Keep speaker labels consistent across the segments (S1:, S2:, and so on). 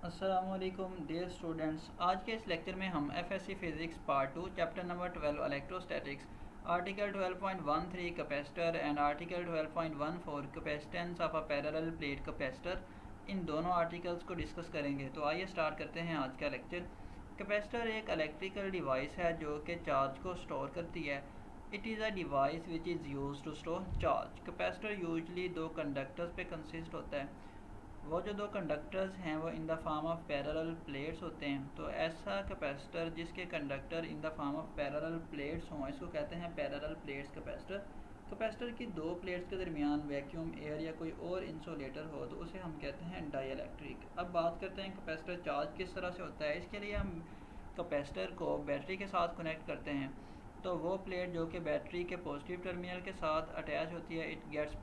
S1: अस्सलामुअलैकुम dear students. आज के इस लेक्चर में हम FSC physics part 2 chapter number 12 electrostatics article 12.13 capacitor and article 12.14 capacitance of a parallel plate capacitor, इन दोनों आर्टिकल्स को डिस्कस करेंगे। तो आइए स्टार्ट करते हैं आज का लेक्चर। कैपेसिटर एक इलेक्ट्रिकल डिवाइस है जो कि चार्ज को स्टोर करती है। It is a device which is use to store charge. Capacitor usually दो कंडक्टर्स पे कंसिस्ट होता है। वो जो दो कंडक्टर्स हैं वो in the form of parallel plates होते हैं। तो ऐसा कैपेसिटर जिसके conductor in the form of parallel plates हों, इसको कहते हैं पैरेलल प्लेट्स कैपेसिटर। कैपेसिटर की दो प्लेट्स के दरमियान वैक्यूम एयर या कोई और इंसुलेटर हो तो उसे हम कहते हैं डाइइलेक्ट्रिक। अब बात करते हैं कैपेसिटर चार्ज किस तरह से होता है। इसके लिए हम कैपेसिटर को बैटरी के साथ कनेक्ट करते हैं। तो वो प्लेट जो कि बैटरी के पॉजिटिव टर्मिनल के साथ अटैच होती है, इट गेट्स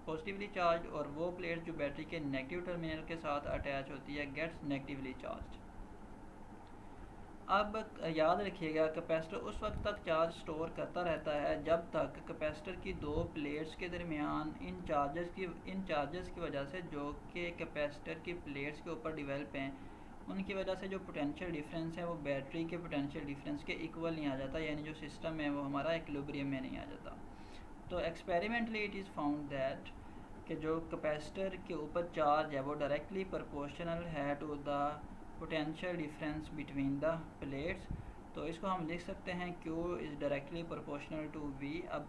S1: पॉजिटिवली चार्ज, और वो प्लेट जो बैटरी के नेगेटिव टर्मिनल के साथ अटैच होती है गेट्स नेगेटिवली चार्ज। अब याद रखिएगा, कैपेसिटर उस वक्त तक चार्ज स्टोर करता रहता है जब तक कैपेसिटर की दो प्लेट्स के दरमियान इन चार्जेस की वजह से जो कि कैपेसिटर की प्लेट्स के ऊपर डिवेल्प हैं, उनकी वजह से जो पोटेंशियल डिफरेंस है वो बैटरी के पोटेंशियल डिफरेंस के इक्वल नहीं आ जाता, यानी जो सिस्टम है वो हमारा इक्विलिब्रियम में नहीं आ जाता। तो experimentally it is found that कि जो कैपेसिटर के ऊपर चार्ज है वो डायरेक्टली प्रोपोर्शनल है to the potential difference between the plates. तो इसको हम लिख सकते हैं Q is directly proportional to V। अब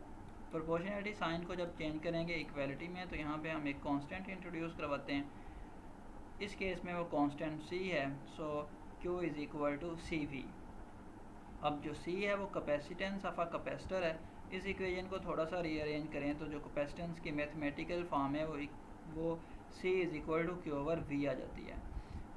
S1: प्रोपोर्शनलिटी साइन को जब चेंज करेंगे इक्वलिटी में, तो यहाँ पे हम एक कांस्टेंट इंट्रोड्यूस करवाते हैं। इस केस में वो कांस्टेंट C है, so Q is equal to CV। अब जो C है वो कैपेसिटेंस ऑफ अ कैपेसिटर है। इस इक्वेशन को थोड़ा सा रीअरेंज करें तो जो कैपेसिटेंस की मैथमेटिकल फॉर्म है वो C is equal to Q over V आ जाती है।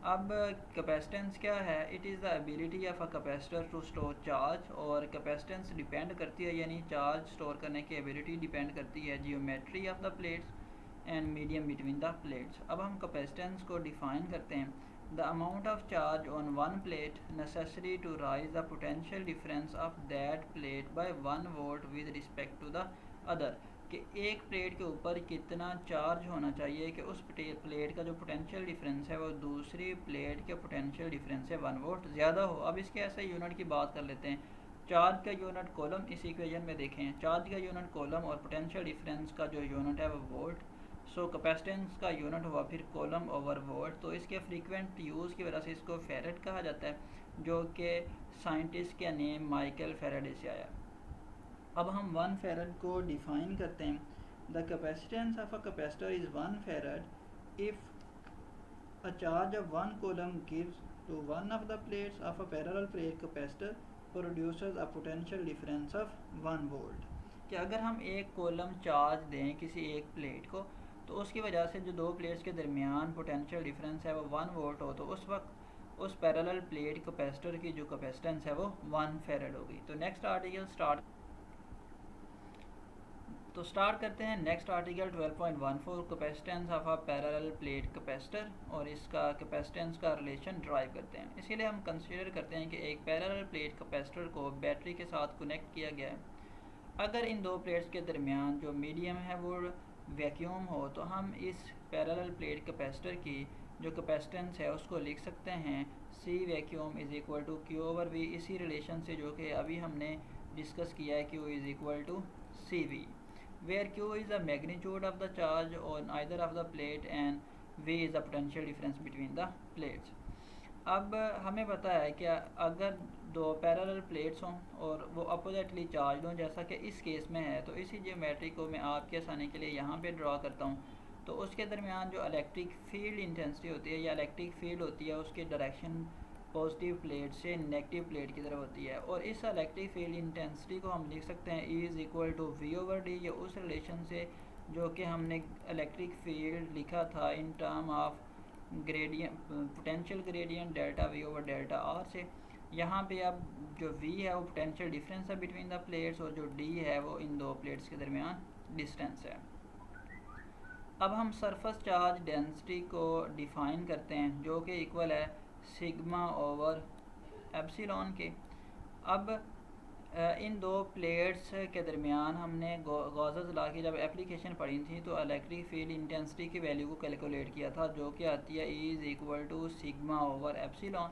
S1: अब कैपेसिटेंस क्या है? It is the ability of a capacitor to store charge, और कैपेसिटेंस डिपेंड करती है, यानी चार्ज स्टोर करने की एबिलिटी डिपेंड करती है geometry of the plates and medium between the plates. अब हम कैपेसिटेंस को डिफाइन करते हैं। The amount of charge on one plate necessary to raise the potential difference of that plate by 1 volt with respect to the other, कि एक plate के ऊपर कितना चार्ज होना चाहिए कि उस प्लेट का जो पोटेंशियल डिफरेंस है वो दूसरी प्लेट के पोटेंशियल डिफरेंस से 1 वोल्ट ज़्यादा हो। अब इसके ऐसे यूनिट की बात कर लेते हैं। चार्ज का यूनिट कॉलम, इस इक्वेशन में देखें चार्ज का यूनिट कॉलम और पोटेंशियल डिफरेंस का जो यूनिट है वो वोल्ट। सो कैपेसिटेंस का यूनिट हुआ फिर कॉलम ओवर वोल्ट। तो इसके फ्रीक्वेंट यूज़ की वजह से इसको फेरेड कहा जाता है, जो कि साइंटिस्ट का नेम माइकल फेरेडे से आया। अब हम 1 फेरेड को डिफाइन करते हैं। The capacitance of a capacitor is 1 farad if a charge of 1 coulomb gives to one of the plates of a parallel plate capacitor produces a potential difference of 1 volt. कि अगर हम एक कॉलम चार्ज दें किसी एक plate को, तो उसकी वजह से जो दो प्लेट्स के दरमियान पोटेंशियल डिफरेंस है वो 1 वोल्ट हो, तो उस वक्त उस पैरेलल प्लेट कैपेसिटर की जो कैपेसिटेंस है वो 1 फेरेड होगी। तो नेक्स्ट आर्टिकल स्टार्ट करते हैं। Next article 12.14 capacitance of a parallel plate capacitor, और इसका कैपेसिटेंस का रिलेशन ड्राइव करते हैं। इसके लिए हम कंसीडर करते हैं कि एक पैरेलल प्लेट कैपेसिटर को बैटरी के साथ कनेक्ट किया गया है। अगर इन दो प्लेट्स के दरमियान जो मीडियम है वो वैक्यूम हो, तो हम इस पैरेलल प्लेट कैपेसिटर की जो कैपेसिटेंस है उसको लिख सकते हैं C vacuum is equal to Q over V, इसी रिलेशन से जो कि अभी हमने डिस्कस किया है, Q is equal to CV, where Q is the magnitude of the charge on either of the plate and V is the potential difference between the plates। अब हमें पता है कि अगर दो पैरेलल प्लेट्स हों और वो अपोजिटली चार्ज हों, जैसा कि इस केस में है, तो इसी ज्योमेट्री को मैं आपके आसानी के लिए यहाँ पे ड्रा करता हूँ। तो उसके दरमियान जो इलेक्ट्रिक फील्ड इंटेंसिटी होती है या इलेक्ट्रिक फील्ड होती है, उसकी डायरेक्शन पॉजिटिव प्लेट से नेगेटिव प्लेट की तरफ होती है, और इस इलेक्ट्रिक फील्ड इंटेंसिटी को हम लिख सकते हैं E is equal to V over D, ये उस रिलेशन से जो कि हमने इलेक्ट्रिक फील्ड लिखा था in term of gradient, potential gradient delta V over delta R से। यहाँ पे अब जो V है वो पोटेंशियल डिफरेंस है बिटवीन द प्लेट्स, और जो D है वो इन दो प्लेट्स के दरमियान डिस्टेंस है। अब हम सरफेस चार्ज डेंसिटी को डिफ़ाइन करते हैं, जो कि इक्वल है सिग्मा ओवर एप्सिलॉन के। अब इन दो प्लेट्स के दरमियान हमने गॉसेस ला की जब एप्लीकेशन पढ़ी थी तो इलेक्ट्रिक फील्ड इंटेंसिटी की वैल्यू को कैलकुलेट किया था, जो कि आती है E is equal to sigma over epsilon.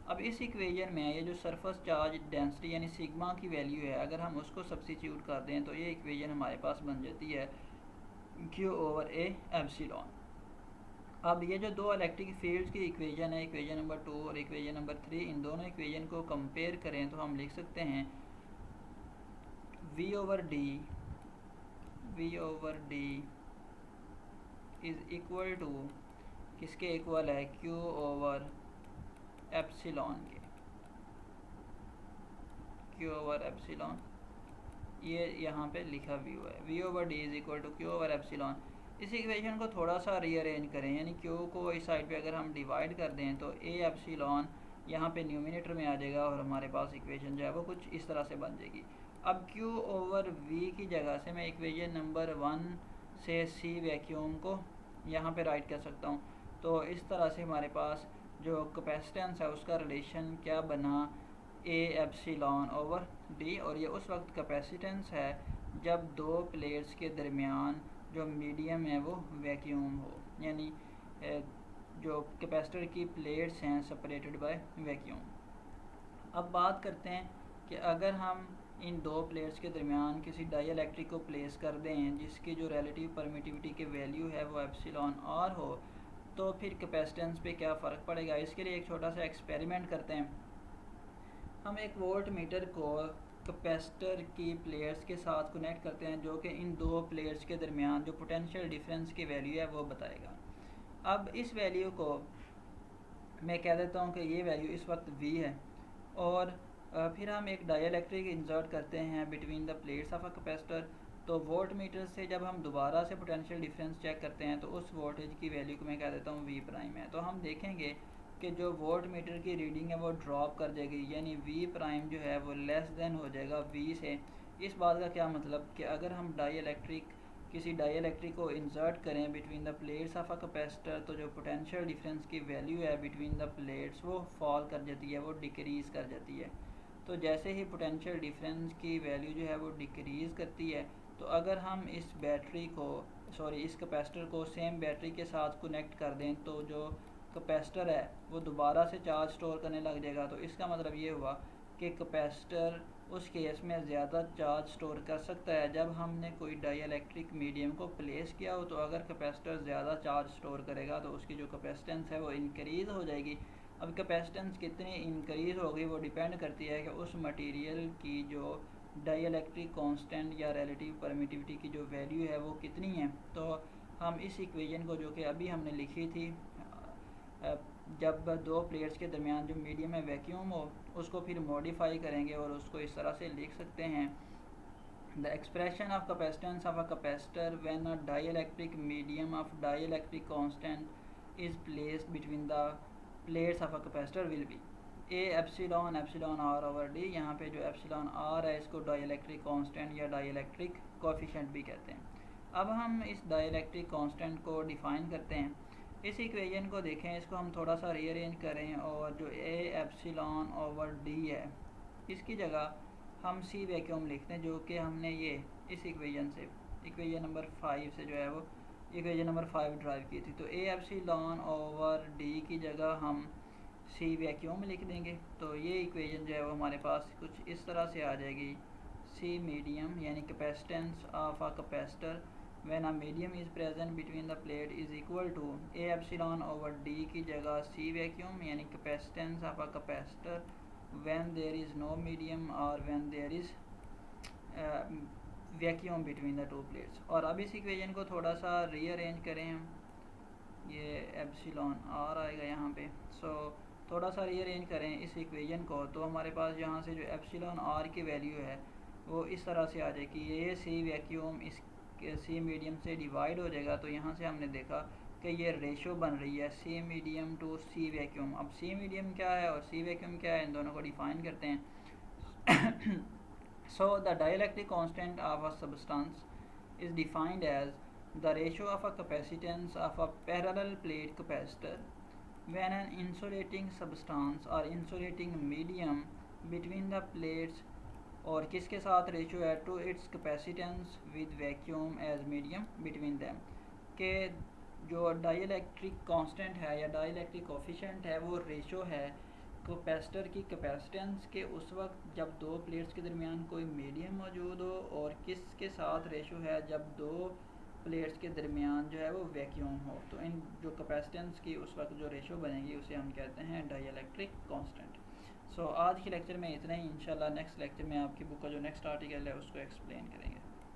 S1: अब इस इक्वेशन में ये जो सरफेस चार्ज डेंसिटी यानी सिग्मा की वैल्यू है, अगर हम उसको सब्सिट्यूट कर दें तो ये इक्वेशन हमारे पास बन जाती है Q ओवर A एप्सिलॉन। अब ये जो दो इलेक्ट्रिक फील्ड्स की इक्वेशन है, इक्वेशन नंबर 2 और इक्वेशन नंबर 3, इन दोनों इक्वेशन को कंपेयर करें तो हम लिख सकते हैं V over D is equal to किसके इक्वल है, Q ओवर एप्सिलॉन के, Q ओवर एप्सिलॉन, ये यहाँ पे लिखा हुआ है V over D is equal to Q over epsilon. इस इक्वेशन को थोड़ा सा रीअरेंज करें, यानी Q को इस साइड पे अगर हम डिवाइड कर दें तो A एप्सिलॉन यहाँ पे न्यूमिनेटर में आ जाएगा और हमारे पास इक्वेशन जो है वो कुछ इस तरह से बन जाएगी। अब Q ओवर V की जगह से मैं इक्वेशन नंबर 1 से C वैक्यूम को यहाँ पे राइट कर सकता हूँ। तो इस तरह से हमारे पास जो कैपेसिटेंस है उसका रिलेशन क्या बना, A एप्सिलॉन ओवर D, और ये उस वक्त कैपेसिटेंस है जब दो प्लेट्स के दरमियान जो मीडियम है वो वैक्यूम हो, यानी जो कैपेसिटर की प्लेट्स हैं सेपरेटेड बाय वैक्यूम। अब बात करते हैं कि अगर हम इन दो प्लेट्स के दरमियान किसी डाइइलेक्ट्रिक को प्लेस कर दें जिसकी जो रिलेटिव परमिटिविटी की वैल्यू है वो एप्सिलॉन आर हो, तो फिर कैपेसिटेंस पे क्या फ़र्क पड़ेगा। इसके लिए एक छोटा सा एक्सपेरिमेंट करते हैं। हम एक वोल्ट मीटर को कैपेसिटर की प्लेट्स के साथ कनेक्ट करते हैं, जो कि इन दो प्लेट्स के दरमियान जो पोटेंशियल डिफरेंस की वैल्यू है वो बताएगा। अब इस वैल्यू को मैं कह देता हूँ कि ये वैल्यू इस वक्त V है, और फिर हम एक डाइइलेक्ट्रिक इंसर्ट करते हैं between the plates of a capacitor. तो वोल्ट मीटर से जब हम दोबारा से पोटेंशियल डिफरेंस चेक करते हैं तो उस वोल्टेज की वैल्यू को मैं कह देता हूँ V प्राइम है। तो हम देखेंगे कि जो वोल्ट मीटर की रीडिंग है वो ड्रॉप कर जाएगी, यानी V प्राइम जो है वो लेस देन हो जाएगा V से। इस बात का क्या मतलब कि अगर हम किसी डाइइलेक्ट्रिक को इंसर्ट करें between the plates of a capacitor, तो जो पोटेंशियल डिफरेंस की वैल्यू है बिटवीन द प्लेट्स वो फॉल कर जाती है, वो डिक्रीज़ कर जाती है। तो जैसे ही पोटेंशियल डिफरेंस की वैल्यू जो है वो डिक्रीज़ करती है, तो अगर हम इस कैपेसिटर को सेम बैटरी के साथ कनेक्ट कर दें तो जो कैपेसिटर है वो दोबारा से चार्ज स्टोर करने लग जाएगा। तो इसका मतलब ये हुआ कि कैपेसिटर उस केस में ज़्यादा चार्ज स्टोर कर सकता है जब हमने कोई डाइइलेक्ट्रिक मीडियम को प्लेस किया हो। तो अगर कैपेसिटर ज़्यादा चार्ज स्टोर करेगा तो उसकी जो कैपेसिटेंस है वो इंक्रीज़ हो जाएगी। अब कैपेसिटेंस कितनी इंक्रीज़ होगी वो डिपेंड करती है कि उस मटेरियल की जो डाइइलेक्ट्रिक कांस्टेंट या रिलेटिव परमिटिविटी की जो वैल्यू है वो कितनी है। तो हम इस इक्वेशन को जो कि अभी हमने लिखी थी, जब दो प्लेट्स के दरमियान जो मीडियम में वैक्यूम हो, उसको फिर मॉडिफाई करेंगे और उसको इस तरह से लिख सकते हैं, the expression of capacitance of a capacitor when a dielectric medium of dielectric constant is placed between the plates of a capacitor will be A epsilon R over D. यहाँ पे जो एप्सिलॉन आर है इसको dielectric constant या dielectric coefficient भी कहते हैं। अब हम इस डाइइलेक्ट्रिक कांस्टेंट को डिफ़ाइन करते हैं। इस इक्वेशन को देखें, इसको हम थोड़ा सा रीअरेंज करें और जो ए एप्सिलॉन ओवर डी है इसकी जगह हम सी वैक्यूम लिखते हैं, जो कि हमने ये इस इक्वेशन नंबर 5 से जो है वो इक्वेशन नंबर 5 ड्राइव की थी। तो ए एप्सिलॉन ओवर डी की जगह हम सी वैक्यूम लिख देंगे। तो ये इक्वेशन जो है वो हमारे पास कुछ इस तरह से आ जाएगी, सी मीडियम यानी capacitance of a capacitor when a medium is present between the plate is equal to A epsilon over D की जगह C vacuum यानी capacitance of a capacitor when there is no medium or when there is vacuum between the two plates। और अब इस equation को थोड़ा सा rearrange करें हम, ये एप्सिलॉन आर आएगा यहाँ पे। थोड़ा सा रीअरेंज करें इस इक्वेशन को, तो हमारे पास यहाँ से जो एप्सिलॉन आर की वैल्यू है वो इस तरह से आ जाएगी, ये सी वैक्यूम इस सी मीडियम से डिवाइड हो जाएगा। तो यहाँ से हमने देखा कि ये रेशो बन रही है सी मीडियम टू सी वैक्यूम। अब सी मीडियम क्या है और सी वैक्यूम क्या है, इन दोनों को डिफाइन करते हैं। So the dielectric constant of a substance is defined as the ratio of a capacitance of a parallel plate capacitor when an insulating substance or insulating medium between the plates और किसके साथ ratio है, to its capacitance with vacuum as medium between them, के जो dielectric constant है या dielectric coefficient है वो रेशो है कैपेसिटर की कैपेसिटेंस के उस वक्त जब दो प्लेट्स के दरमियान कोई मीडियम मौजूद हो, और किसके साथ रेशो है जब दो प्लेट्स के दरमियान जो है वो वैक्यूम हो। तो इन जो कैपेसिटेंस की उस वक्त जो रेशो बनेगी उसे हम कहते हैं डाइलेक्ट्रिक कांस्टेंट। सो आज के लेक्चर में इतना ही। इंशाल्लाह नेक्स्ट लेक्चर में आपकी बुक का जो नेक्स्ट आर्टिकल है उसको एक्सप्लेन करेंगे।